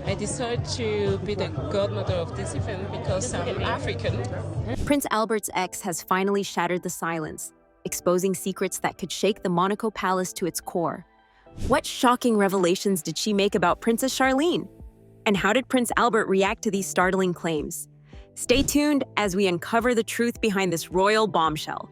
I decided to be the godmother of this event because I'm African. Prince Albert's ex has finally shattered the silence, exposing secrets that could shake the Monaco palace to its core. What shocking revelations did she make about Princess Charlene? And how did Prince Albert react to these startling claims? Stay tuned as we uncover the truth behind this royal bombshell.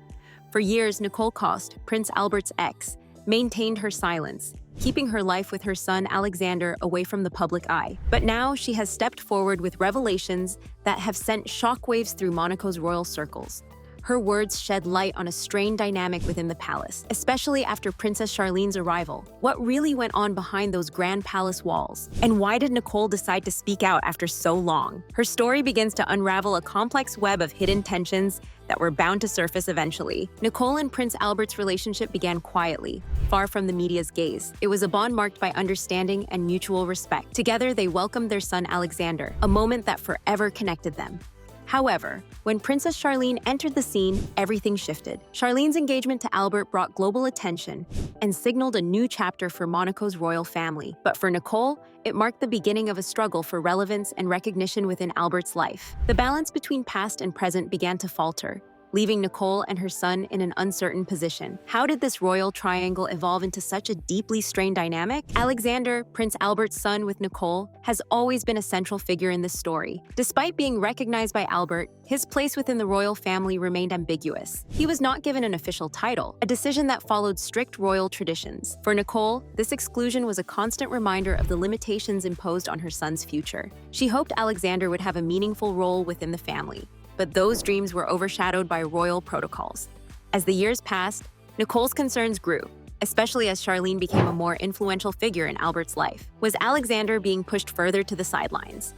For years, Nicole Coste, Prince Albert's ex, maintained her silence, keeping her life with her son Alexander away from the public eye. But now she has stepped forward with revelations that have sent shockwaves through Monaco's royal circles. Her words shed light on a strained dynamic within the palace, especially after Princess Charlene's arrival. What really went on behind those grand palace walls? And why did Nicole decide to speak out after so long? Her story begins to unravel a complex web of hidden tensions that were bound to surface eventually. Nicole and Prince Albert's relationship began quietly, far from the media's gaze. It was a bond marked by understanding and mutual respect. Together, they welcomed their son Alexander, a moment that forever connected them. However, when Princess Charlene entered the scene, everything shifted. Charlene's engagement to Albert brought global attention and signaled a new chapter for Monaco's royal family. But for Nicole, it marked the beginning of a struggle for relevance and recognition within Albert's life. The balance between past and present began to falter, leaving Nicole and her son in an uncertain position. How did this royal triangle evolve into such a deeply strained dynamic? Alexander, Prince Albert's son with Nicole, has always been a central figure in this story. Despite being recognized by Albert, his place within the royal family remained ambiguous. He was not given an official title, a decision that followed strict royal traditions. For Nicole, this exclusion was a constant reminder of the limitations imposed on her son's future. She hoped Alexander would have a meaningful role within the family, but those dreams were overshadowed by royal protocols. As the years passed, Nicole's concerns grew, especially as Charlene became a more influential figure in Albert's life. Was Alexander being pushed further to the sidelines?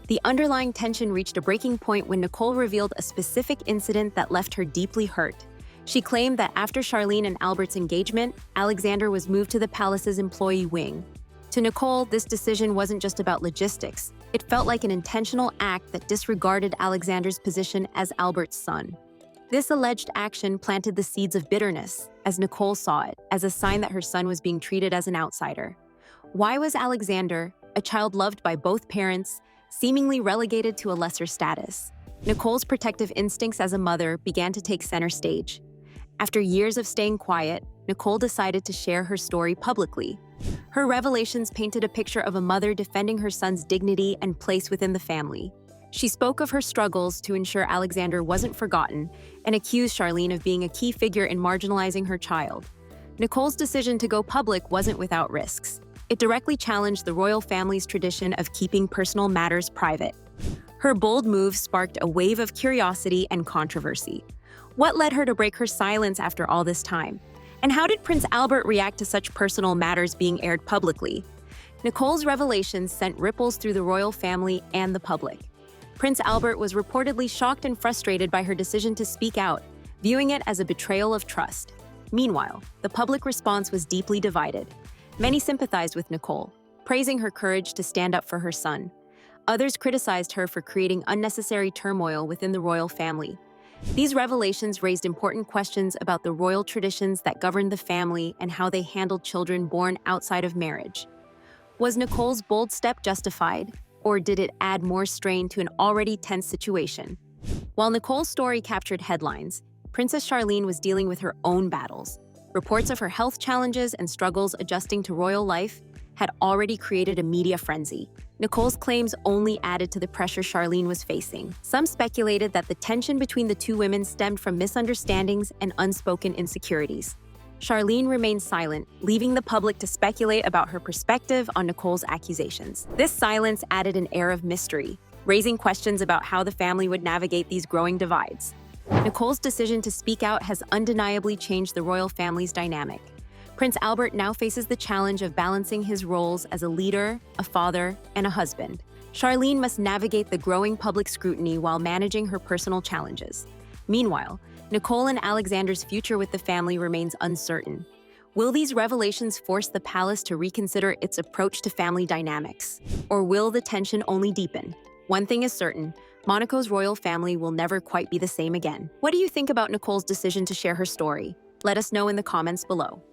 The underlying tension reached a breaking point when Nicole revealed a specific incident that left her deeply hurt. She claimed that after Charlene and Albert's engagement, Alexander was moved to the palace's employee wing. To Nicole, this decision wasn't just about logistics. It felt like an intentional act that disregarded Alexander's position as Albert's son. This alleged action planted the seeds of bitterness, as Nicole saw it, as a sign that her son was being treated as an outsider. Why was Alexander, a child loved by both parents, seemingly relegated to a lesser status? Nicole's protective instincts as a mother began to take center stage. After years of staying quiet, Nicole decided to share her story publicly. Her revelations painted a picture of a mother defending her son's dignity and place within the family. She spoke of her struggles to ensure Alexander wasn't forgotten and accused Charlene of being a key figure in marginalizing her child. Nicole's decision to go public wasn't without risks. It directly challenged the royal family's tradition of keeping personal matters private. Her bold move sparked a wave of curiosity and controversy. What led her to break her silence after all this time? And how did Prince Albert react to such personal matters being aired publicly? Nicole's revelations sent ripples through the royal family and the public. Prince Albert was reportedly shocked and frustrated by her decision to speak out, viewing it as a betrayal of trust. Meanwhile, the public response was deeply divided. Many sympathized with Nicole, praising her courage to stand up for her son. Others criticized her for creating unnecessary turmoil within the royal family. These revelations raised important questions about the royal traditions that governed the family and how they handled children born outside of marriage. Was Nicole's bold step justified, or did it add more strain to an already tense situation? While Nicole's story captured headlines, Princess Charlene was dealing with her own battles. Reports of her health challenges and struggles adjusting to royal life had already created a media frenzy. Nicole's claims only added to the pressure Charlene was facing. Some speculated that the tension between the two women stemmed from misunderstandings and unspoken insecurities. Charlene remained silent, leaving the public to speculate about her perspective on Nicole's accusations. This silence added an air of mystery, raising questions about how the family would navigate these growing divides. Nicole's decision to speak out has undeniably changed the royal family's dynamic. Prince Albert now faces the challenge of balancing his roles as a leader, a father, and a husband. Charlene must navigate the growing public scrutiny while managing her personal challenges. Meanwhile, Nicole and Alexander's future with the family remains uncertain. Will these revelations force the palace to reconsider its approach to family dynamics? Or will the tension only deepen? One thing is certain, Monaco's royal family will never quite be the same again. What do you think about Nicole's decision to share her story? Let us know in the comments below.